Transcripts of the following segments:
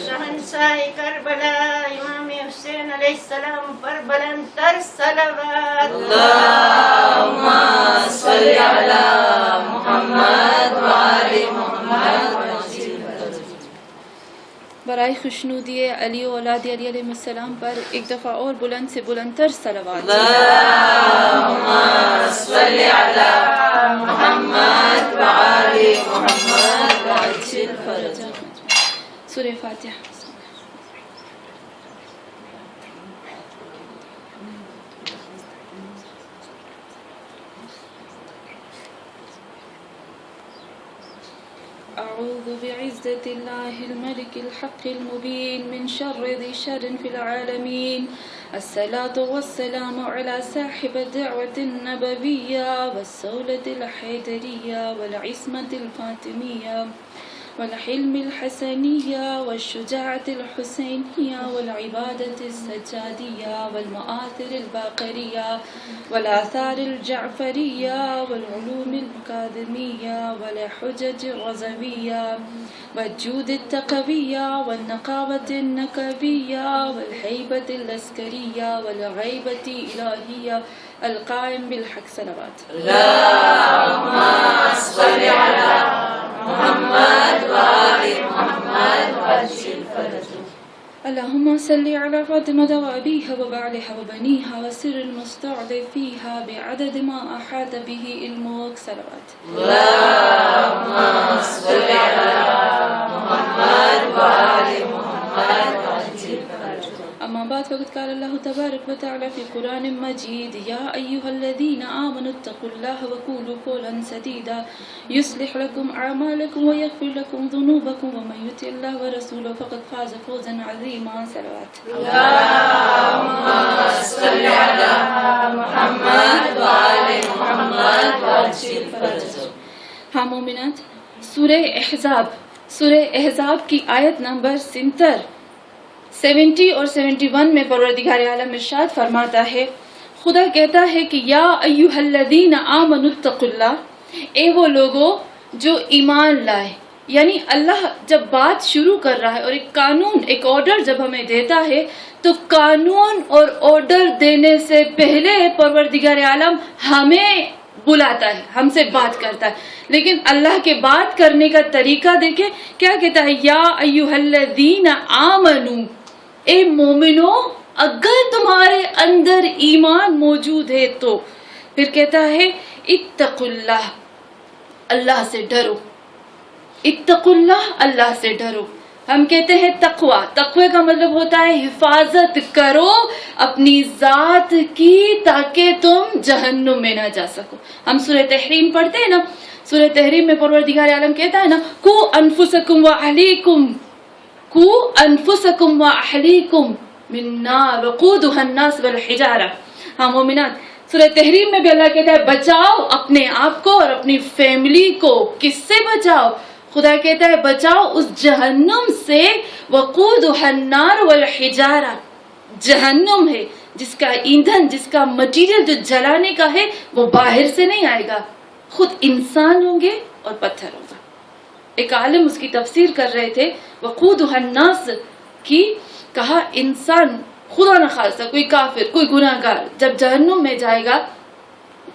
شہنشاہ کربلا امام حسین علیہ السلام پر بلند تر صلوات. اللہم صلی علی محمد وآل محمد. برائے خوشنودی علی و اولاد علی علیہ السلام پر ایک دفعہ اور بلند سے بلند تر صلوات. اللہم صلی علی محمد وآل محمد وعجل فرجہ. سورہ فاتحہ. أعوذ بعزة الله الملك الحق المبين من شر ذي شر في العالمين. الصلاة والسلام على صاحب الدعوة النبوية والسولة الحيدرية والعصمة الفاطمية والحلم الحسنية والشجاعة الحسينية والعبادة السجادية والمآثر الباقرية والآثار الجعفرية والعلوم الأكاديمية والحجج الرضوية والجود التقوية والنقاوة النكبية والهيبة العسكرية والغيبة الإلهية القائم بالحق. صلوات. اللہم صلی علی محمد وآل محمد وعجل فرجہ. اللهم صل على فاطمة وأبيها وبعلها وبنيها وسر المستعذب فيها بعدد ما أحاط به علمك. صلوات. اللہم صلی علی محمد وآل محمد وعجل فرجہ. أما بعد فقد قال الله تبارك وتعالى في قرآن مجيد: يا أيها الذين آمنوا اتقوا الله وقولوا قولا سديدا يصلح لكم أعمالكم ويغفر لكم ذنوبكم ومن يطع الله ورسوله فقد فاز فوزا عظيما. صلوات. اللہم صلی علی محمد وآل محمد وعجل فرجہ. ہاں مومنات، سورہ احزاب کی آیت نمبر 70 اور 71 میں پروردگار عالم ارشاد فرماتا ہے، خدا کہتا ہے کہ یا ایھا الذین آمنوا اتقوا اللہ، اے وہ لوگوں جو ایمان لائے. یعنی اللہ جب بات شروع کر رہا ہے اور ایک قانون، ایک آرڈر جب ہمیں دیتا ہے، تو قانون اور آرڈر دینے سے پہلے پروردگار عالم ہمیں بلاتا ہے، ہم سے بات کرتا ہے. لیکن اللہ کے بات کرنے کا طریقہ دیکھیں، کیا کہتا ہے؟ یا ایھا الذین آمنوا، اے مومنو اگر تمہارے اندر ایمان موجود ہے تو. پھر کہتا ہے اتقوا اللہ، اللہ سے ڈرو. اتقوا اللہ، اللہ سے ڈرو. ہم کہتے ہیں تقوی کا مطلب ہوتا ہے حفاظت کرو اپنی ذات کی تاکہ تم جہنم میں نہ جا سکو. ہم سورہ تحریم پڑھتے ہیں نا، سورہ تحریم میں پروردگار عالم کہتا ہے نا، قو انفسکم واہلیکم من نار وقودها الناس والحجارہ. ہاں مومنات، سورہ تحریم میں بھی اللہ کہتا ہے بچاؤ اپنے آپ کو اور اپنی فیملی کو. کس سے بچاؤ؟ خدا کہتا ہے بچاؤ اس جہنم سے، وقودها النار والحجارہ. جہنم ہے جس کا ایندھن، جس کا مٹیریل جو جلانے کا ہے، وہ باہر سے نہیں آئے گا، خود انسان ہوں گے اور پتھر ہوگا. ایک عالم اس کی تفسیر کر رہے تھے، وقودها الناس کی کہا انسان، خدا نہ خاصہ کوئی کافر، کوئی گناہ گار جب جہنم میں جائے گا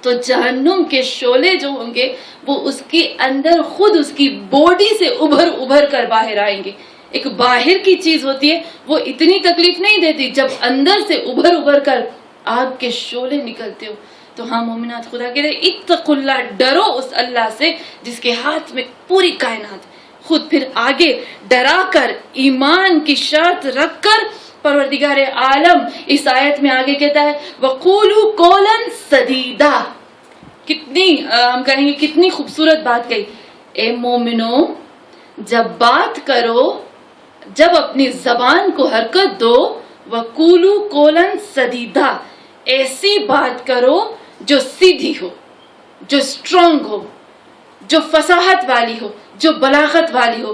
تو جہنم کے شعلے جو ہوں گے وہ اس کے اندر خود اس کی باڈی سے ابھر کر باہر آئیں گے. ایک باہر کی چیز ہوتی ہے وہ اتنی تکلیف نہیں دیتی جب اندر سے ابھر کر آگ کے شعلے نکلتے ہو. تو ہاں مومنات، خدا کہتے ہیں اتقوا اللہ، ڈرو اس اللہ سے جس کے ہاتھ میں پوری کائنات. خود پھر آگے ڈرا کر ایمان کی شرط رکھ کر پروردگار عالم اس آیت میں آگے کہتا ہے وَقُولُوا قَوْلًا سَدِيدًا. کتنی ہم کہیں گے کتنی خوبصورت بات کہی. اے مومنو جب بات کرو، جب اپنی زبان کو حرکت دو، وَقُولُوا قَوْلًا سَدِيدًا، ایسی بات کرو جو سیدھی ہو، جو اسٹرانگ ہو، جو فصاحت والی ہو، جو بلاغت والی ہو،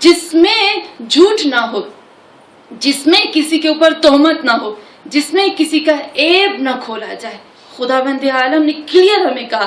جس میں جھوٹ نہ ہو، جس میں کسی کے اوپر تہمت نہ ہو، جس میں کسی کا عیب نہ کھولا جائے. خدا بند عالم نے کلیئر ہمیں کہا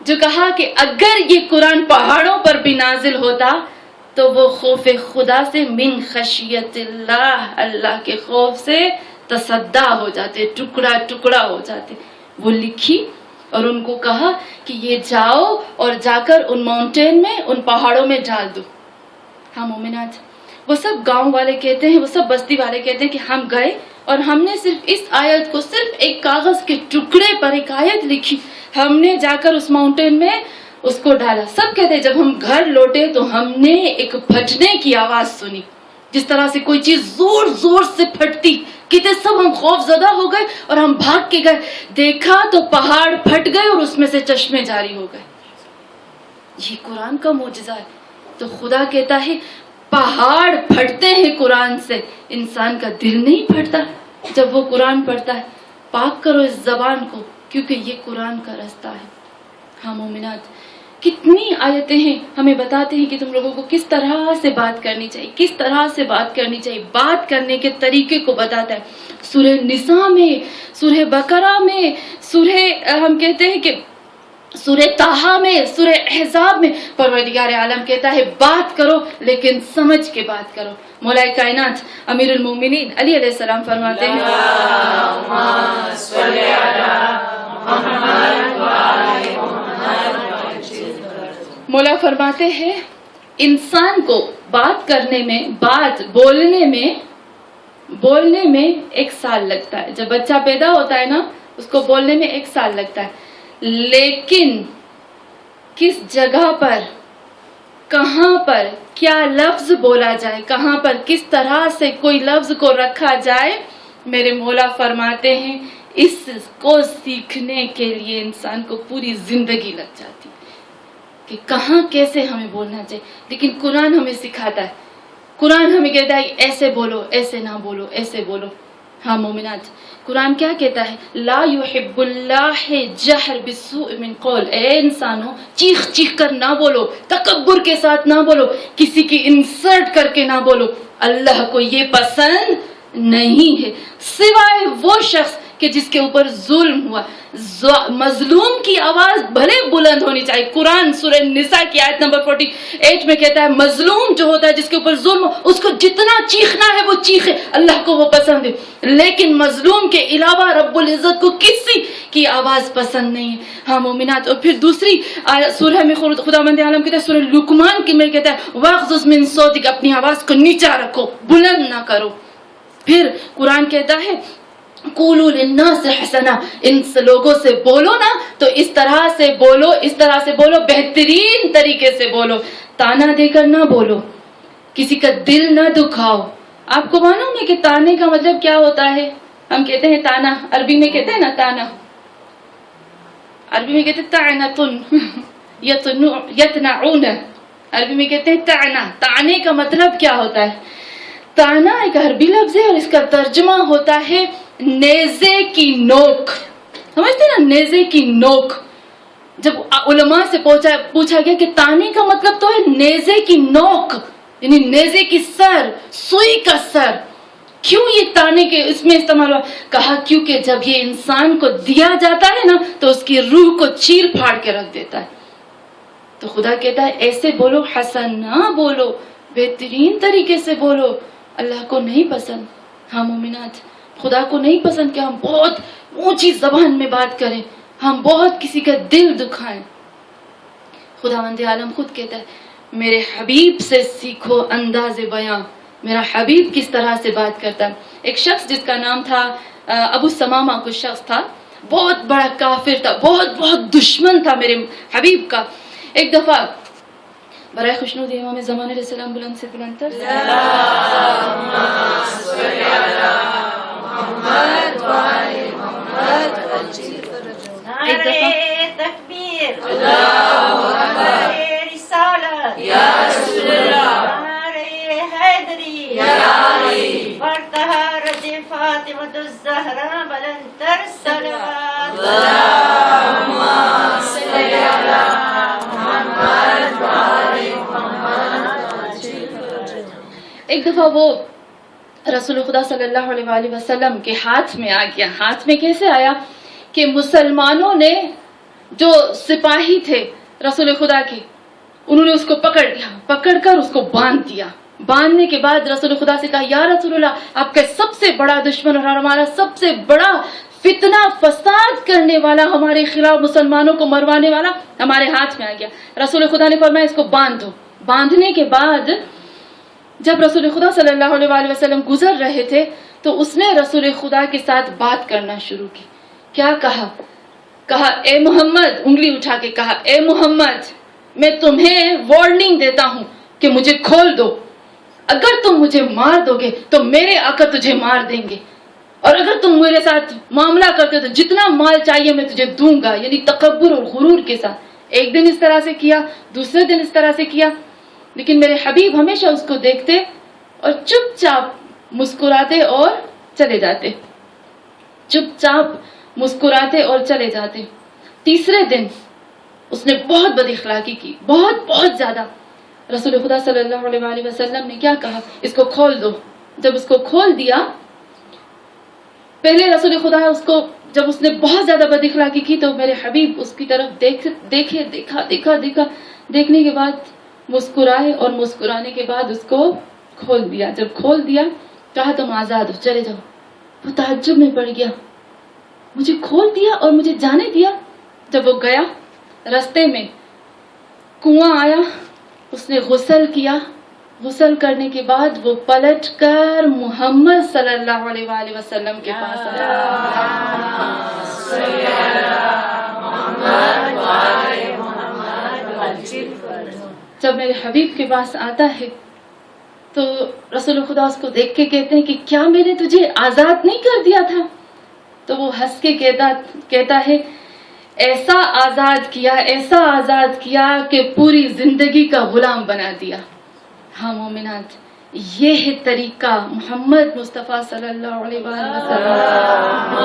جو کہا کہ اگر یہ قرآن پہاڑوں پر بھی نازل ہوتا تو وہ خوف خدا سے من خشیت اللہ، اللہ کے خوف سے تصدع ہو جاتے، ٹکڑا ٹکڑا ہو جاتے. وہ لکھی اور ان کو کہا کہ یہ جاؤ اور جا کر ان ماؤنٹین میں، ان پہاڑوں میں ڈال دو. ہاں مومنات، وہ سب گاؤں والے کہتے ہیں، وہ سب بستی والے کہتے ہیں کہ ہم گئے اور ہم نے صرف اس آیت کو، صرف ایک کاغذ کے ٹکڑے پر ایک آیت لکھی، ہم نے جا کر اس ماؤنٹین میں اس کو ڈالا. سب کہتے ہیں جب ہم گھر لوٹے تو ہم نے ایک پھٹنے کی آواز سنی، جس طرح سے کوئی چیز زور زور سے پھٹتی. کہتے سب ہم خوف زدہ ہو گئے اور ہم بھاگ کے گئے، دیکھا تو پہاڑ پھٹ گئے اور اس میں سے چشمے جاری ہو گئے. یہ قرآن کا معجزہ ہے. تو خدا کہتا ہے پہاڑ پھٹتے ہیں قرآن سے، انسان کا دل نہیں پھٹتا جب وہ قرآن پڑھتا ہے. پاک کرو اس زبان کو، کیونکہ یہ قرآن کا رستہ ہے. ہاں مومنات، کتنی آیتیں ہیں ہمیں بتاتے ہیں کہ تم لوگوں کو کس طرح سے بات کرنی چاہیے، کس طرح سے بات کرنی چاہیے. بات کرنے کے طریقے کو بتاتا ہے. سورہ نساء میں، سورہ بقرہ میں، سورہ ہم کہتے ہیں کہ سورہ طٰہٰ میں، سورہ احزاب میں پروردگار عالم کہتا ہے بات کرو لیکن سمجھ کے بات کرو. مولا کائنات امیر المومنین علی علیہ السلام فرماتے ہیں مولا فرماتے ہیں انسان کو بات کرنے میں، بات بولنے میں 1 سال لگتا ہے. جب بچہ پیدا ہوتا ہے نا، اس کو بولنے میں 1 سال لگتا ہے. لیکن کس جگہ پر، کہاں پر کیا لفظ بولا جائے، کہاں پر کس طرح سے کوئی لفظ کو رکھا جائے، میرے مولا فرماتے ہیں اس کو سیکھنے کے لیے انسان کو پوری زندگی لگ جاتی کہ کہاں کیسے ہمیں بولنا چاہیے. لیکن قرآن ہمیں سکھاتا ہے، قرآن ہمیں کہتا ہے ایسے بولو، ایسے نہ بولو، ایسے بولو. ہاں مومنات، قرآن کیا کہتا ہے؟ لا يحب اللہ جہر بالسوء من قول. اے انسانوں، چیخ چیخ کر نہ بولو، تکبر کے ساتھ نہ بولو، کسی کی انسلٹ کر کے نہ بولو. اللہ کو یہ پسند نہیں ہے، سوائے وہ شخص کہ جس کے اوپر ظلم ہوا. مظلوم کی آواز بھلے بلند ہونی چاہیے. قرآن سورہ نساء کی آیت نمبر 48 میں کہتا ہے مظلوم جو ہوتا ہے، جس کے اوپر ظلم ہو، اس کو جتنا چیخنا ہے وہ چیخے، اللہ کو وہ پسند ہے. لیکن مظلوم کے علاوہ رب العزت کو کسی کی آواز پسند نہیں ہے. ہاں مومنات، اور پھر دوسری سورہ میں خداوند عالم کہتا ہے، سورہ لقمان کی میں کہتا ہے واغضض من صوتک، اپنی آواز کو نیچا رکھو، بلند نہ کرو. پھر قرآن کہتا ہے قولوا للناس حسنا، ان لوگوں سے بولو نا تو اس طرح سے بولو، اس طرح سے بولو، بہترین طریقے سے بولو، تانا دے کر نہ بولو، کسی کا دل نہ دکھاؤ. آپ کو معلوم ہے کہ تانے کا مطلب کیا ہوتا ہے؟ ہم کہتے ہیں تانا، عربی میں کہتے ہیں نا تانا، عربی میں کہتے ہیں تعنتن یتنعون، عربی میں کہتے ہیں تانا. تانے کا مطلب کیا ہوتا ہے؟ تانا ایک عربی لفظ ہے اور اس کا ترجمہ ہوتا ہے نیزے کی نوک. سمجھتے ہیں نا، نیزے کی نوک. جب علماء سے پوچھا گیا کہ تانے کا مطلب تو ہے نیزے کی نوک، یعنی نیزے کی سر، سوئی کا سر. کیوں یہ تانے کے اس میں استعمال ہوا؟ کہا کیونکہ جب یہ انسان کو دیا جاتا ہے نا تو اس کی روح کو چیر پھاڑ کے رکھ دیتا ہے. تو خدا کہتا ہے ایسے بولو، حسن نہ بولو، بہترین طریقے سے بولو. اللہ کو نہیں پسند. ہاں مومنات، خدا کو نہیں پسند کہ ہم بہت اونچی زبان میں بات کریں، ہم بہت کسی کا دل دکھائیں. خداوند عالم خود کہتا ہے میرے حبیب سے سیکھو انداز بیان. میرا حبیب کس طرح سے بات کرتا ہے. ایک شخص جس کا نام تھا ابو سمامہ، کچھ شخص تھا، بہت بڑا کافر تھا، بہت دشمن تھا میرے حبیب کا. ایک دفعہ برائے خوشنودی امام زمان علیہ السلام بلند سے بلند تر نعرہ تکبیر، نعرہ رسالت، نعرہ حیدری، برطہارت فاطمۃ الزہرا بلند تر صلوات. ایک دفعہ وہ رسول خدا صلی اللہ علیہ وآلہ وسلم کے ہاتھ میں آ گیا. ہاتھ میں کیسے آیا کہ مسلمانوں نے جو سپاہی تھے رسول خدا کے، انہوں نے اس کو پکڑ لیا، پکڑ کر اس کو باندھ دیا۔ باندھنے کے بعد رسول خدا سے کہا یا رسول اللہ، آپ کا سب سے بڑا دشمن اور ہمارا سب سے بڑا فتنہ فساد کرنے والا، ہمارے خلاف مسلمانوں کو مروانے والا ہمارے ہاتھ میں آ گیا۔ رسول خدا نے فرمایا اس کو باندھ دو۔ باندھنے کے بعد جب رسول خدا صلی اللہ علیہ وآلہ وسلم گزر رہے تھے تو اس نے رسول خدا کے ساتھ بات کرنا شروع کی۔ کیا کہا؟ کہا اے محمد، انگلی اٹھا کے کہا اے محمد، میں تمہیں وارننگ دیتا ہوں کہ مجھے کھول دو، اگر تم مجھے مار دو گے تو میرے آقا تجھے مار دیں گے، اور اگر تم میرے ساتھ معاملہ کرتے ہو تو جتنا مال چاہیے میں تجھے دوں گا، یعنی تکبر اور غرور کے ساتھ۔ ایک دن اس طرح سے کیا، دوسرے دن اس طرح سے کیا، لیکن میرے حبیب ہمیشہ اس کو دیکھتے اور چپ چاپ مسکراتے اور چلے جاتے، چپ چاپ مسکراتے اور چلے جاتے۔ تیسرے دن اس نے بہت بد اخلاقی کی، بہت زیادہ۔ رسول خدا صلی اللہ علیہ وآلہ وسلم نے کیا کہا؟ اس کو کھول دو۔ جب اس کو کھول دیا، پہلے رسول خدا اس کو جب اس نے بہت زیادہ بد اخلاقی کی تو میرے حبیب اس کی طرف دیکھا، دیکھنے کے بعد مسکرائے، اور مسکرانے کے بعد اس کو کھول دیا۔ جب کھول دیا کہا تم آزاد ہو، چلے جاؤ۔ وہ تعجب میں پڑ گیا، مجھے کھول دیا اور مجھے جانے دیا۔ جب وہ گیا، رستے میں کنواں آیا، اس نے غسل کیا۔ غسل کرنے کے بعد وہ پلٹ کر محمد صلی اللہ علیہ وآلہ وسلم کے پاس آیا۔ جب میرے حبیب کے پاس آتا ہے تو رسول خدا اس کو دیکھ کے کہتے ہیں کہ کیا میں نے تجھے آزاد نہیں کر دیا تھا؟ تو وہ ہنس کے کہتا ہے ایسا آزاد کیا کہ پوری زندگی کا غلام بنا دیا۔ ہاں مومنات، یہ ہے طریقہ محمد مصطفیٰ صلی اللہ علیہ وسلم،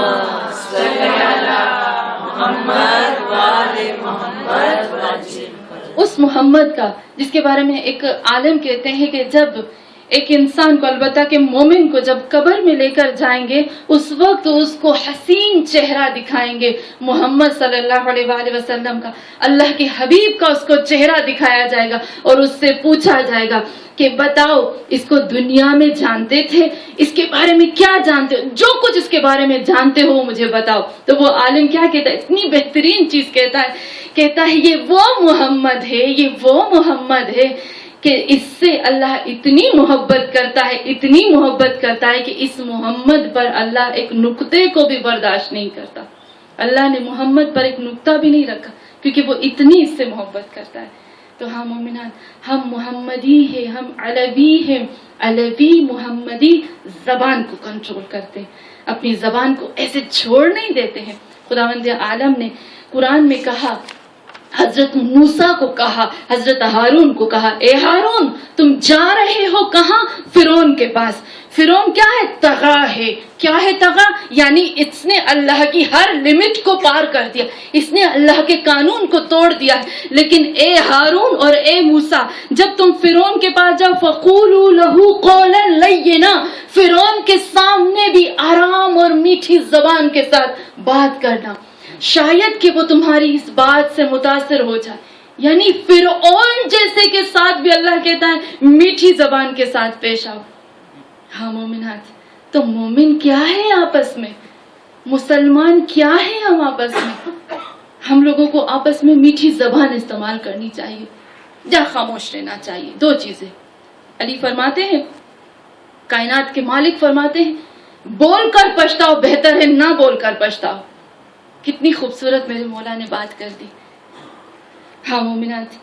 اس محمد کا جس کے بارے میں ایک عالم کہتے ہیں کہ جب ایک انسان کو، البتہ کہ مومن کو جب قبر میں لے کر جائیں گے اس وقت اس کو حسین چہرہ دکھائیں گے محمد صلی اللہ علیہ وآلہ وسلم کا، اللہ کے حبیب کا اس کو چہرہ دکھایا جائے گا اور اس سے پوچھا جائے گا کہ بتاؤ اس کو دنیا میں جانتے تھے؟ اس کے بارے میں کیا جانتے ہو؟ جو کچھ اس کے بارے میں جانتے ہو مجھے بتاؤ۔ تو وہ عالم کیا کہتا ہے؟ اتنی بہترین چیز کہتا ہے یہ وہ محمد ہے کہ اس سے اللہ اتنی محبت کرتا ہے کہ اس محمد پر اللہ ایک نقطے کو بھی برداشت نہیں کرتا۔ اللہ نے محمد پر ایک نقطہ بھی نہیں رکھا کیونکہ وہ اتنی اس سے محبت کرتا ہے۔ تو ہاں مومنان، ہم محمدی ہیں، ہم علوی ہیں، علوی محمدی زبان کو کنٹرول کرتے ہیں، اپنی زبان کو ایسے چھوڑ نہیں دیتے ہیں۔ خداوند عالم نے قرآن میں کہا، حضرت موسیٰ کو کہا، حضرت ہارون کو کہا اے ہارون تم جا رہے ہو کہاں؟ فرعون کے پاس۔ فرعون کیا ہے؟ طغا ہے۔ کیا ہے طغا؟ یعنی اس نے اللہ کی ہر لمٹ کو پار کر دیا، اس نے اللہ کے قانون کو توڑ دیا ہے۔ لیکن اے ہارون اور اے موسیٰ، جب تم فرعون کے پاس جاؤ فَقُولُوا لَهُ قَوْلًا لَيِّنًا، فرعون کے سامنے بھی آرام اور میٹھی زبان کے ساتھ بات کرنا، شاید کہ وہ تمہاری اس بات سے متاثر ہو جائے۔ یعنی فرعون جیسے کے ساتھ بھی اللہ کہتا ہے میٹھی زبان کے ساتھ پیش آؤ۔ ہاں مومنات، تو مومن کیا ہے آپس میں، مسلمان کیا ہے ہم آپس میں؟ ہم لوگوں کو آپس میں میٹھی زبان استعمال کرنی چاہیے یا خاموش رہنا چاہیے۔ دو چیزیں علی فرماتے ہیں، کائنات کے مالک فرماتے ہیں بول کر پچھتاؤ بہتر ہے نہ بول کر پچھتاؤ۔ کتنی خوبصورت میرے مولا نے بات کر دی۔ ہاں مومنات،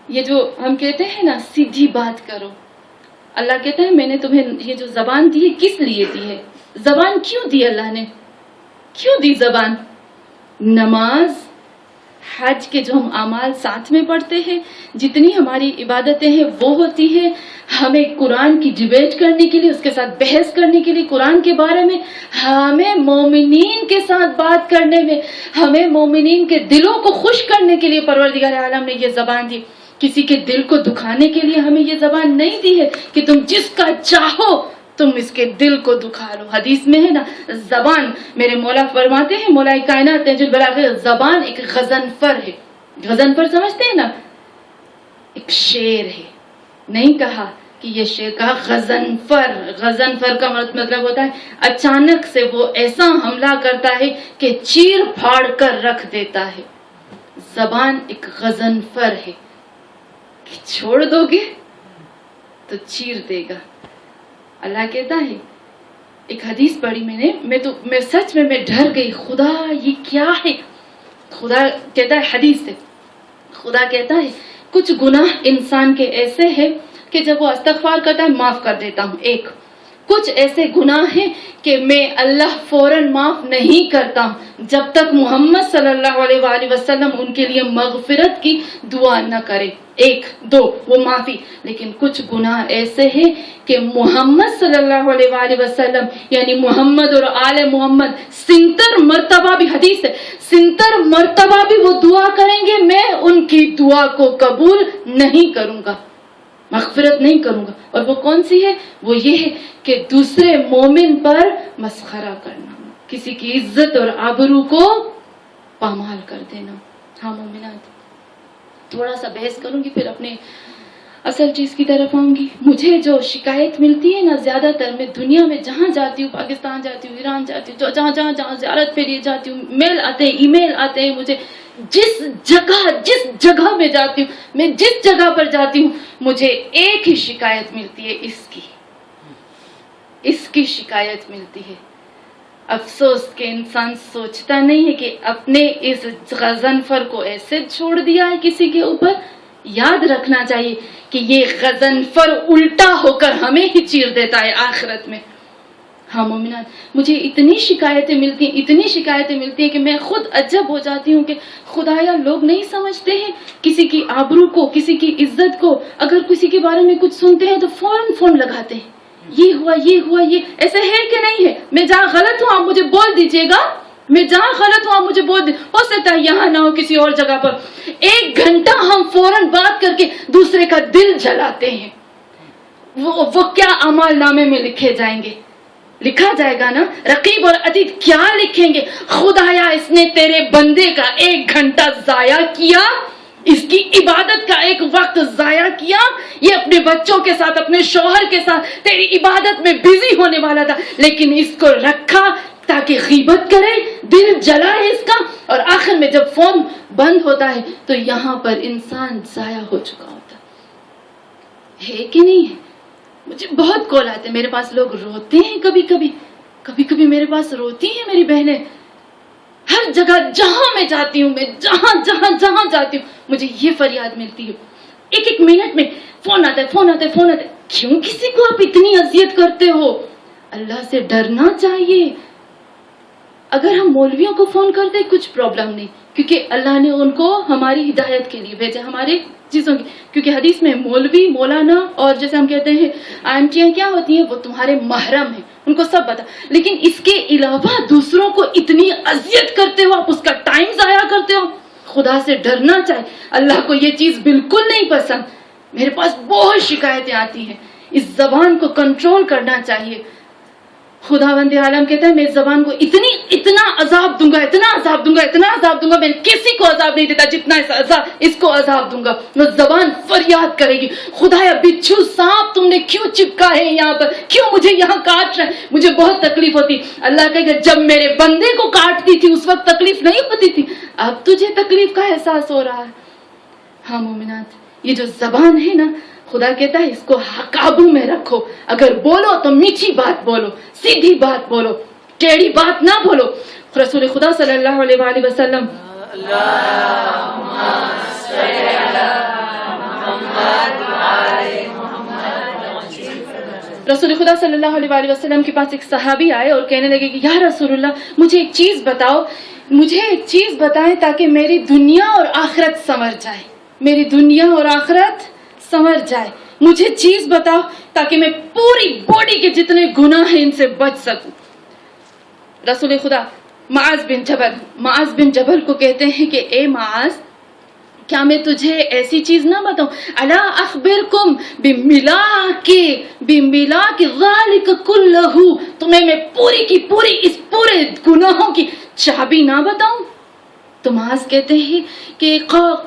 یہ جو ہم کہتے ہیں نا سیدھی بات کرو، اللہ کہتا ہے میں نے تمہیں یہ جو زبان دی ہے کس لیے دی ہے؟ زبان کیوں دی اللہ نے؟ کیوں دی زبان؟ نماز، حج کے جو ہم اعمال ساتھ میں پڑھتے ہیں، جتنی ہماری عبادتیں ہیں وہ ہوتی ہے ہمیں قرآن کی ڈیبیٹ کرنے کے لیے، اس کے ساتھ بحث کرنے کے لیے، قرآن کے بارے میں، ہمیں مومنین کے ساتھ بات کرنے میں، ہمیں مومنین کے دلوں کو خوش کرنے کے لیے پروردگار عالم نے یہ زبان دی۔ کسی کے دل کو دکھانے کے لیے ہمیں یہ زبان نہیں دی ہے کہ تم جس کا چاہو تم اس کے دل کو دکھا لو. حدیث میں ہے نا زبان, میرے مولا فرماتے ہیں, مولا کائنات تاج البلاغہ, زبان ایک غضنفر ہے. غضنفر سمجھتے ہیں نا, ایک شیر ہے. نہیں کہا کہ یہ شیر, کہا غضنفر. غضنفر کا مطلب ہوتا ہے اچانک سے وہ ایسا حملہ کرتا ہے کہ چیر پھاڑ کر رکھ دیتا ہے. زبان ایک غضنفر ہے کہ چھوڑ دو گے تو چیر دے گا. اللہ کہتا ہے, ایک حدیث پڑھی میں سچ میں ڈر گئی, خدا یہ کیا ہے. خدا کہتا ہے حدیث سے, خدا کہتا ہے کچھ گناہ انسان کے ایسے ہیں کہ جب وہ استغفار کرتا ہے معاف کر دیتا ہوں. ایک کچھ ایسے گناہ ہیں کہ میں اللہ فوراً معاف نہیں کرتا ہوں جب تک محمد صلی اللہ علیہ وآلہ وسلم ان کے لیے مغفرت کی دعا نہ کرے. ایک دو وہ معافی. لیکن کچھ گناہ ایسے ہیں کہ محمد صلی اللہ علیہ وآلہ وسلم یعنی محمد اور آل محمد 70 مرتبہ بھی, حدیث ہے 70 مرتبہ بھی وہ دعا کریں گے, میں ان کی دعا کو قبول نہیں کروں گا, مغفرت نہیں کروں گا. اور وہ کون سی ہے؟ وہ یہ ہے کہ دوسرے مومن پر مسخرہ کرنا, کسی کی عزت اور آبرو کو پامال کر دینا. ہاں مومنات, تھوڑا سا بحث کروں گی پھر اپنے اصل چیز کی طرف آؤں گی. مجھے جو شکایت ملتی ہے نا, زیادہ تر میں دنیا میں جہاں جاتی ہوں, پاکستان جاتی ہوں, ایران جاتی ہوں, جہاں زیارت پہ لیے جاتی ہوں, میل آتے ہیں, ای میل آتے ہیں مجھے. جس جگہ میں جاتی ہوں, میں جس جگہ پر جاتی ہوں, مجھے ایک ہی شکایت ملتی ہے, اس کی شکایت ملتی ہے. افسوس کہ انسان سوچتا نہیں ہے کہ اپنے اس غضنفر کو ایسے چھوڑ دیا ہے کسی کے اوپر. یاد رکھنا چاہیے کہ یہ غضنفر الٹا ہو کر ہمیں ہی چیر دیتا ہے آخرت میں. ہاں مومنات, مجھے اتنی شکایتیں ملتی ہیں کہ میں خود عجب ہو جاتی ہوں کہ خدایا لوگ نہیں سمجھتے ہیں کسی کی آبرو کو, کسی کی عزت کو. اگر کسی کے بارے میں کچھ سنتے ہیں تو فوراً لگاتے ہیں, یہ ہوا, یہ ایسے ہے کہ نہیں ہے. میں جہاں غلط ہوں آپ مجھے بول دیجیے گا, ہو سکتا ہے یہاں نہ ہو کسی اور جگہ پر. 1 گھنٹہ ہم فوراً بات کر کے دوسرے کا دل جلاتے ہیں. وہ کیا اعمال نامے میں لکھے جائیں گے, لکھا جائے گا نا. رقیب اور عتید کیا لکھیں گے, خدایا اس نے تیرے بندے کا 1 گھنٹہ ضائع کیا, اس کی عبادت کا ایک وقت ضائع کیا. یہ اپنے بچوں کے ساتھ, اپنے شوہر کے ساتھ تیری عبادت میں بزی ہونے والا تھا, لیکن اس کو رکھا تاکہ غیبت کرے, دل جلائے اس کا. اور آخر میں جب فون بند ہوتا ہے تو یہاں پر انسان ضائع ہو چکا ہوتا ہے کہ نہیں ہے. مجھے بہت کال آتے ہیں, میرے پاس لوگ روتے ہیں, کبھی میرے پاس روتی ہیں میری بہنیں. ہر جگہ جہاں میں جاتی ہوں, میں جہاں جاتی ہوں, مجھے یہ فریاد ملتی ہے. 1 منٹ میں فون آتا ہے. کیوں کسی کو آپ اتنی اذیت کرتے ہو؟ اللہ سے ڈرنا چاہیے. اگر ہم مولویوں کو فون کرتے کچھ پرابلم نہیں, کیونکہ اللہ نے ان کو ہماری ہدایت کے لیے بھیجا, ہمارے چیزوں کی. کیونکہ حدیث میں مولوی, مولانا اور جیسے ہم کہتے ہیں آنٹیاں کیا ہوتی ہیں, وہ تمہارے محرم ہیں, ان کو سب پتا. لیکن اس کے علاوہ دوسروں کو اتنی اذیت کرتے ہو, آپ اس کا ٹائم ضائع کرتے ہو. خدا سے ڈرنا چاہیے. اللہ کو یہ چیز بالکل نہیں پسند. میرے پاس بہت شکایتیں آتی ہیں. اس زبان کو کنٹرول کرنا چاہیے. خداوند عالم کہتا ہے میں زبان کو اتنا عذاب دوں گا, میں کسی کو عذاب نہیں دیتا جتنا اس کو عذاب دوں گا. وہ زبان فریاد کرے گی, خدایا بچھو سانپ تم نے کیوں چپکا ہے یہاں پر, کیوں مجھے یہاں کاٹ رہا ہے, مجھے بہت تکلیف ہوتی. اللہ کہے گا جب میرے بندے کو کاٹتی تھی اس وقت تکلیف نہیں ہوتی تھی, اب تجھے تکلیف کا احساس ہو رہا ہے. ہاں مومنات, یہ جو زبان ہے نا, خدا کہتا ہے اس کو قابو میں رکھو. اگر بولو تو میٹھی بات بولو, سیدھی بات بولو, ٹیڑھی بات نہ بولو. رسول خدا صلی اللہ علیہ وآلہ وسلم رسول خدا صلی اللہ علیہ وآلہ وسلم کے پاس ایک صحابی آئے اور کہنے لگے کہ یا رسول اللہ مجھے ایک چیز بتاؤ, مجھے ایک چیز بتائیں تاکہ میری دنیا اور آخرت سنور جائے, میری دنیا اور آخرت سنور جائے. مجھے چیز بتاؤ تاکہ میں پوری باڈی کے جتنے گناہ ہیں ان سے بچ سکوں. رسول خدا معاذ بن جبل کو کہتے ہیں کہ اے معاذ, کیا میں تجھے ایسی چیز نہ بتاؤں؟ الا اخبرکم بملاک ذالک کلہ، تمہیں میں پوری کی پوری اس پورے گناہوں کی چابی نہ بتاؤں؟ تو معاذ کہتے ہیں کہ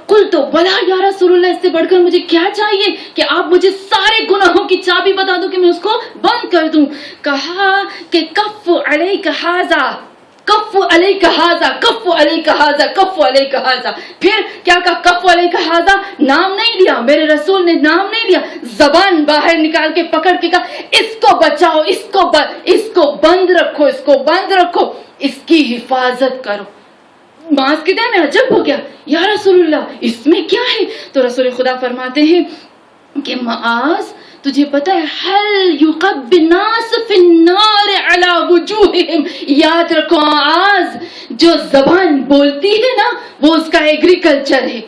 قلت بلا یا رسول اللہ، اس سے بڑھ کر مجھے کیا چاہیے کہ آپ مجھے سارے گناہوں کی چابی بتا دو کہ میں اس کو بند کر دوں۔ کہا کہ کف علیک ھذا، کف علیک ھذا، کف علیک ھذا، کف علیک ھذا۔ پھر کیا کہا؟ کف علیک ھذا، نام نہیں لیا، میرے رسول نے نام نہیں لیا، زبان باہر نکال کے پکڑ کے کہا اس کو بچاؤ، اس کو بند رکھو، اس کو بند رکھو، اس کی حفاظت کرو۔ معاذ کے دل میں عجب ہو گیا، یا رسول اللہ اس میں کیا ہے؟ تو رسول خدا فرماتے ہیں کہ معاذ تجھے پتا ہے حل یقب الناس فی النار علی وجوہہم، یاد رکھو معاذ جو زبان بولتی ہے نا وہ اس کا ایگریکلچر ہے،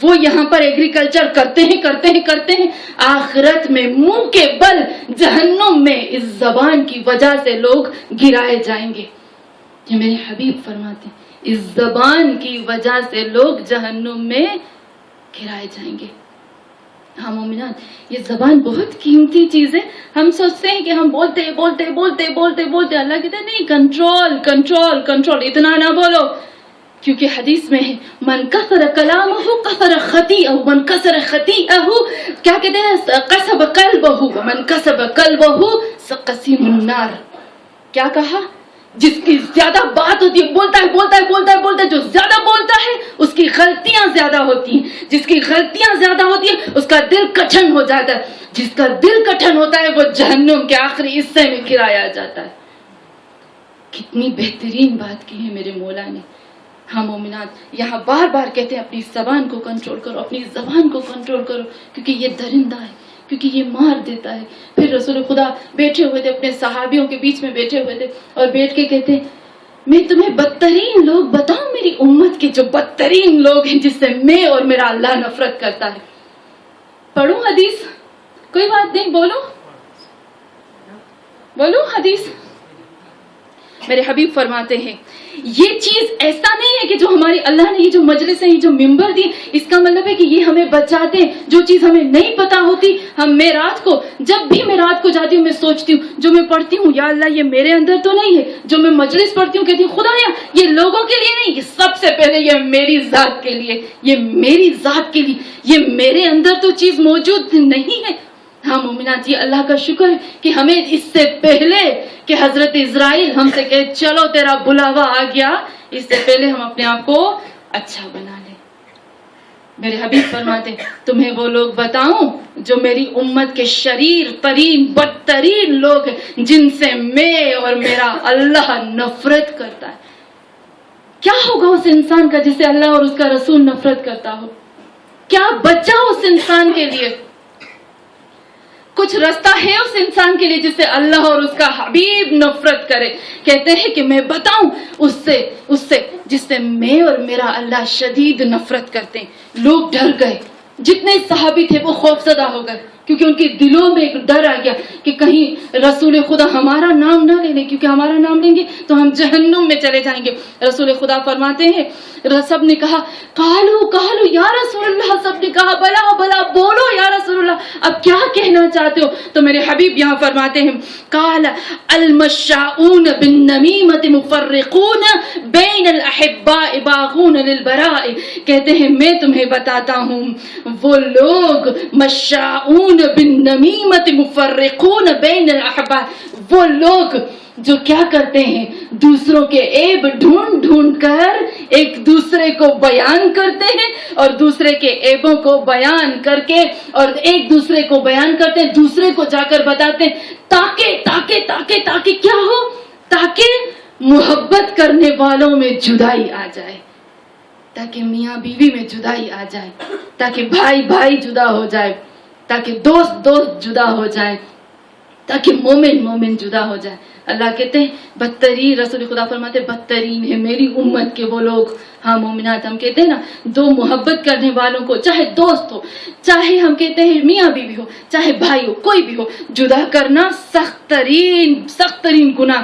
وہ یہاں پر ایگریکلچر کرتے ہیں، آخرت میں منہ کے بل جہنم میں اس زبان کی وجہ سے لوگ گرائے جائیں گے۔ یہ میرے حبیب فرماتے ہیں اس زبان کی وجہ سے لوگ جہنم میں گرائے جائیں گے۔ ہاں مومنات، یہ زبان بہت قیمتی چیز ہے۔ ہم سوچتے ہیں کہ ہم بولتے اللہ کہتے ہیں نہیں، کنٹرول، اتنا نہ بولو، کیونکہ حدیث میں ہے من کثر کلامہ کثر خطیئہ، من کثر خطیئہ کیا کہتے ہیں قصب قلبہ، من کثب قلبہ قسیم النار۔ کیا کہا؟ جس کی زیادہ بات ہوتی ہے، بولتا ہے، جو زیادہ بولتا ہے اس کی غلطیاں زیادہ ہوتی ہیں، جس کی غلطیاں زیادہ ہوتی ہیں اس کا دل کٹھن ہو جاتا ہے، جس کا دل کٹھن ہوتا ہے وہ جہنم کے آخری حصے میں گرایا جاتا ہے۔ کتنی بہترین بات کی ہے میرے مولا نے۔ ہاں مومنات، یہاں بار بار کہتے ہیں اپنی زبان کو کنٹرول کرو، اپنی زبان کو کنٹرول کرو، کیونکہ یہ درندہ ہے، کیونکہ یہ مار دیتا ہے۔ پھر رسول خدا بیٹھے ہوئے تھے، اپنے صحابیوں کے بیچ میں بیٹھے ہوئے تھے اور بیٹھ کے کہتے میں تمہیں بدترین لوگ بتاؤں میری امت کے، جو بدترین لوگ ہیں جس سے میں اور میرا اللہ نفرت کرتا ہے۔ پڑھوں حدیث؟ کوئی بات نہیں، بولو حدیث۔ میرے حبیب فرماتے ہیں یہ چیز ایسا نہیں ہے کہ جو ہماری اللہ نے یہ جو مجلس ہے، یہ جو ممبر دی، اس کا مطلب ہے کہ یہ ہمیں بچاتے ہیں جو چیز ہمیں نہیں پتا ہوتی۔ ہم میں رات کو جب بھی میں رات کو جاتی ہوں میں سوچتی ہوں، جو میں پڑھتی ہوں یا اللہ یہ میرے اندر تو نہیں ہے، جو میں مجلس پڑھتی ہوں کہتی ہوں خدایا یہ لوگوں کے لیے نہیں، یہ سب سے پہلے یہ میری ذات کے لیے، یہ میری ذات کے لیے، یہ میرے اندر تو چیز موجود نہیں ہے۔ ہاں مومنات، یہ اللہ کا شکر ہے کہ ہمیں اس سے پہلے کہ حضرت اسرائیل ہم سے کہے چلو تیرا بلاوا آ گیا، اس سے پہلے ہم اپنے آپ کو اچھا بنا لیں۔ میرے حبیب فرماتے تمہیں وہ لوگ بتاؤں جو میری امت کے شریر ترین بدترین لوگ ہیں، جن سے میں اور میرا اللہ نفرت کرتا ہے۔ کیا ہوگا اس انسان کا جسے اللہ اور اس کا رسول نفرت کرتا ہو؟ کیا بچا اس انسان کے لیے؟ کچھ رستہ ہے اس انسان کے لیے جس سے اللہ اور اس کا حبیب نفرت کرے؟ کہتے ہیں کہ میں بتاؤں اس سے جس سے میں اور میرا اللہ شدید نفرت کرتے ہیں۔ لوگ ڈر گئے، جتنے صحابی تھے وہ خوف زدہ ہو گئے، کیونکہ ان کے دلوں میں ایک ڈر آ گیا کہ کہیں رسول خدا ہمارا نام نہ لے لیں، کیونکہ ہمارا نام لیں گے تو ہم جہنم میں چلے جائیں گے۔ رسول خدا فرماتے ہیں سب نے کہا کالو یا رسول اللہ، سب نے کہا بلا بولو یا رسول اللہ، اب کیا کہنا چاہتے ہو؟ تو میرے حبیب یہاں فرماتے ہیں قال المشاؤون بالنمیمۃ مفرقون بین الاحباء باغون للبراء، کہتے ہیں میں تمہیں بتاتا ہوں وہ لوگ مشاؤون بالنمیمۃ مفرقون بین الاحباء، وہ لوگ جو کیا کرتے ہیں دوسروں کے عیب ڈھونڈ کر ایک دوسرے کو بیان کرتے ہیں، اور دوسرے کے عیبوں کو بیان کر کے اور ایک دوسرے کو بیان کرتے ہیں، دوسرے کو جا کر بتاتے ہیں تاکہ کیا ہو؟ تاکہ محبت کرنے والوں میں جدائی آ جائے، تاکہ میاں بیوی میں جدائی آ جائے، تاکہ بھائی جدا ہو جائے، تاکہ دوست جدا ہو جائے، تاکہ مومن جدا ہو جائے۔ اللہ کہتے ہیں بدترین، رسول خدا فرماتے بدترین ہے میری امت کے وہ لوگ۔ ہاں مومنات، ہم کہتے ہیں نا دو محبت کرنے والوں کو، چاہے دوست ہو، چاہے ہم کہتے ہیں میاں بیوی ہو، چاہے بھائی ہو، کوئی بھی ہو، جدا کرنا سخت ترین گناہ۔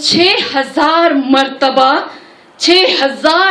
6000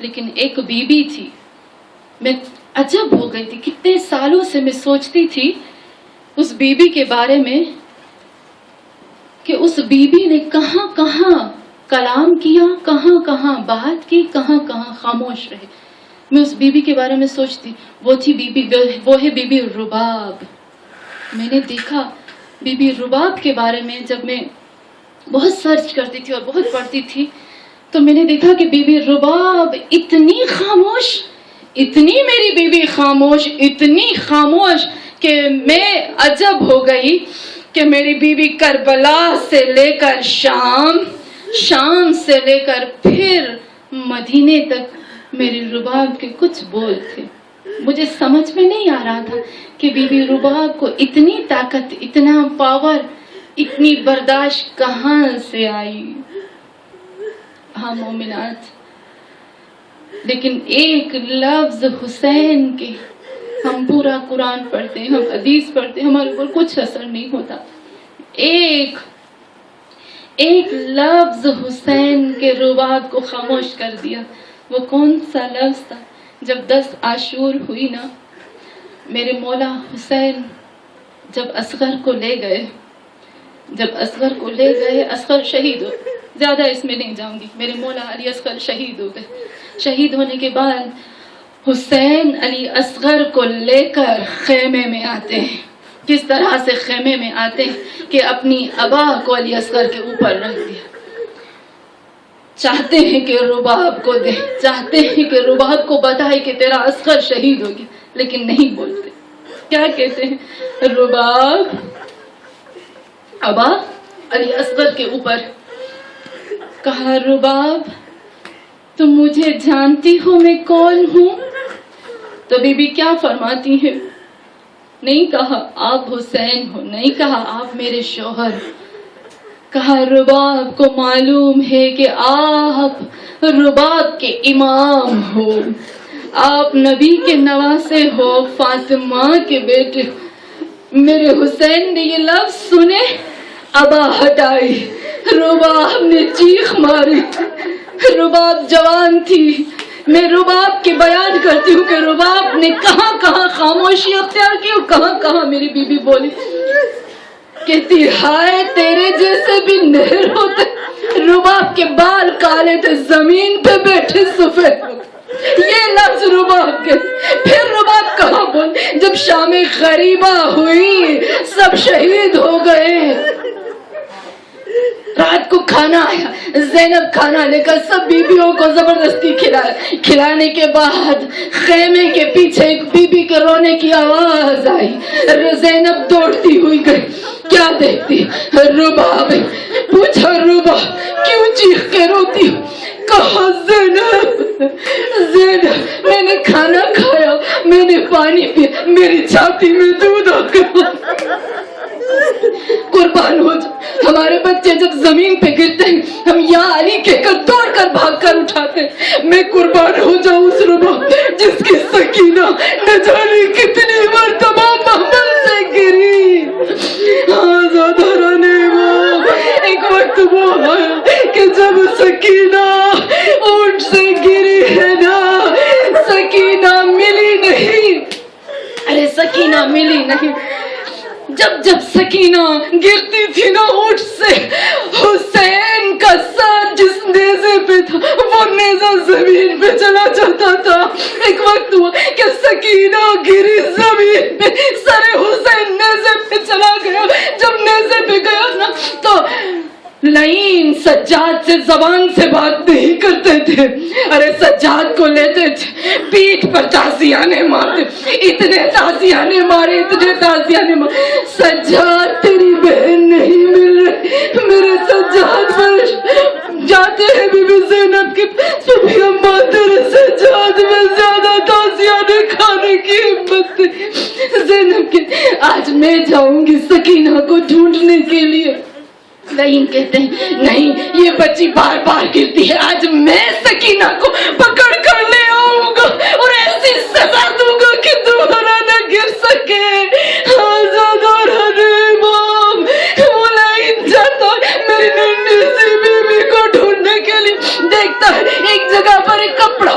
لیکن ایک بیوی تھی. میں عجب ہو گئی تھی, کتنے سالوں سے میں سوچتی تھی اس بیوی کے بارے میں کہ اس بیوی نے کہاں کہاں کلام کیا, کہاں کہاں بات کی, کہاں کہاں خاموش رہے. میں اس بیوی کے بارے میں سوچتی, وہ تھی بیوی, وہ ہے بیوی رباب. میں نے دیکھا بیوی رباب کے بارے میں, جب میں بہت سرچ کرتی تھی اور بہت پڑھتی تھی تو میں نے دیکھا کہ بیوی رباب اتنی خاموش, اتنی میری بیوی خاموش, اتنی خاموش کہ میں عجب ہو گئی کہ میری بیوی کربلا سے لے کر شام سے لے کر پھر مدینے تک میری رباب کے کچھ بول تھے. مجھے سمجھ میں نہیں آ رہا تھا کہ بی بی رباب کو اتنی طاقت, اتنا پاور, اتنی برداشت کہاں سے آئی. ہاں مومنات, لیکن ایک لفظ حسین کے, ہم پورا قرآن پڑھتے ہیں, ہم حدیث پڑھتے ہیں, ہمارے اوپر کچھ اثر نہیں ہوتا. ایک لفظ حسین کے رباب کو خاموش کر دیا. وہ کون سا لفظ تھا؟ جب 10 عاشور ہوئی نا, میرے مولا حسین جب اصغر کو لے گئے, اصغر شہید ہو, زیادہ اس میں نہیں جاؤں گی, میرے مولا علی اصغر شہید ہو گئے. شہید ہونے کے بعد حسین علی اصغر کو لے کر خیمے میں آتے ہیں. کس طرح سے خیمے میں آتے ہیں کہ اپنی ابا کو علی اصغر کے اوپر رکھ دیا. چاہتے ہیں کہ رباب کو دے, چاہتے ہیں کہ رباب کو بتائے کہ تیرا اصغر شہید ہو گیا, لیکن نہیں بولتے. کیا کہتے ہیں؟ رباب ابا علی اصغر کے اوپر. کہا رباب تم مجھے جانتی ہو میں کون ہوں؟ تو بی بی کیا فرماتی ہے؟ نہیں کہا آپ حسین ہو, نہیں کہا آپ میرے شوہر. کہا رباب کو معلوم ہے کہ آپ رباب کے امام ہو, آپ نبی کے نواسے ہو, فاطمہ کے بیٹے. میرے حسین نے یہ لفظ سنے, ابا ہٹائی, رباب نے چیخ ماری. رباب جوان تھی. میں رباب کے بیان کرتی ہوں کہ رباب نے کہاں کہاں خاموشی اختیار کی اور کہاں کہاں میری بیوی بولی. کہتی ہائے تیرے جیسے بھی نہر ہوتے. رباب کے بال کالے تھے, زمین پہ بیٹھے سفید ہوتے. یہ لفظ رباب کے. پھر رباب کہاں بول, جب شام غریبہ ہوئی, سب شہید ہو گئے, رات کو کھانا آیا, زینب کھانا لے کر سب بیویوں کو زبردستی کھلایا. کھلانے کے بعد خیمے کے پیچھے ایک بیوی کے رونے کی آواز آئی. زینب دوڑتی ہوئی گئی. کیا دیکھتی؟ رباب. پوچھا رباب کیوں چیخ کے روتی ہو؟ کہا زینب میں نے کھانا کھایا, میں نے پانی پیا, میری چھاتی میں دودھ آ گیا. قربان ہو جا, ہمارے بچے جب زمین پہ گرتے ہیں ہم یا علی کہہ کر دوڑ کر بھاگ کر اٹھاتے ہیں. میں قربان ہو جاؤں اس رباب جس کی سکینہ نہ جانے کتنی مرتبہ محمل سے گری. ایک وقت وہ ہے کہ جب سکینہ اونٹ سے گری ہے نا, سکینہ ملی نہیں. ارے سکینہ ملی نہیں. جب سکینہ گرتی تھی نا اونٹ سے, حسین کا سر جس نیزے پہ تھا وہ نیزہ زمین پہ چلا جاتا تھا. ایک وقت ہوا کہ سکینہ گری زمین پہ, سر حسین نیزے پہ چلا گیا. جب نیزے پہ گیا نا تو لعین سجاد سے زبان سے بات نہیں کرتے تھے. ارے سجاد کو لیتے تھے, پیٹھ پر تازیانے مارتے, اتنے تازیانے مارے, اتنے تازیانے مارے. سجاد تیری بہن نہیں مل رہی, میرے سجاد پر جاتے ہیں بی بی زینب کی صبح اماں تیرے سجاد میں زیادہ تازیانے کھانے کی ہمت نہیں. زینب کی آج میں جاؤں گی سکینہ کو ڈھونڈنے کے لیے. لعین کہتے ہیں نہیں, یہ بچی بار بار گرتی ہے, آج میں سکینہ کو پکڑ کر لے آؤں گا اور ایسی سزا دوں گا کہ دوبارہ نہ گر سکے. وہ لعین جاتا میری ننھی سی بیوی کو ڈھونڈنے کے لیے, دیکھتا ہے ایک جگہ پر ایک کپڑا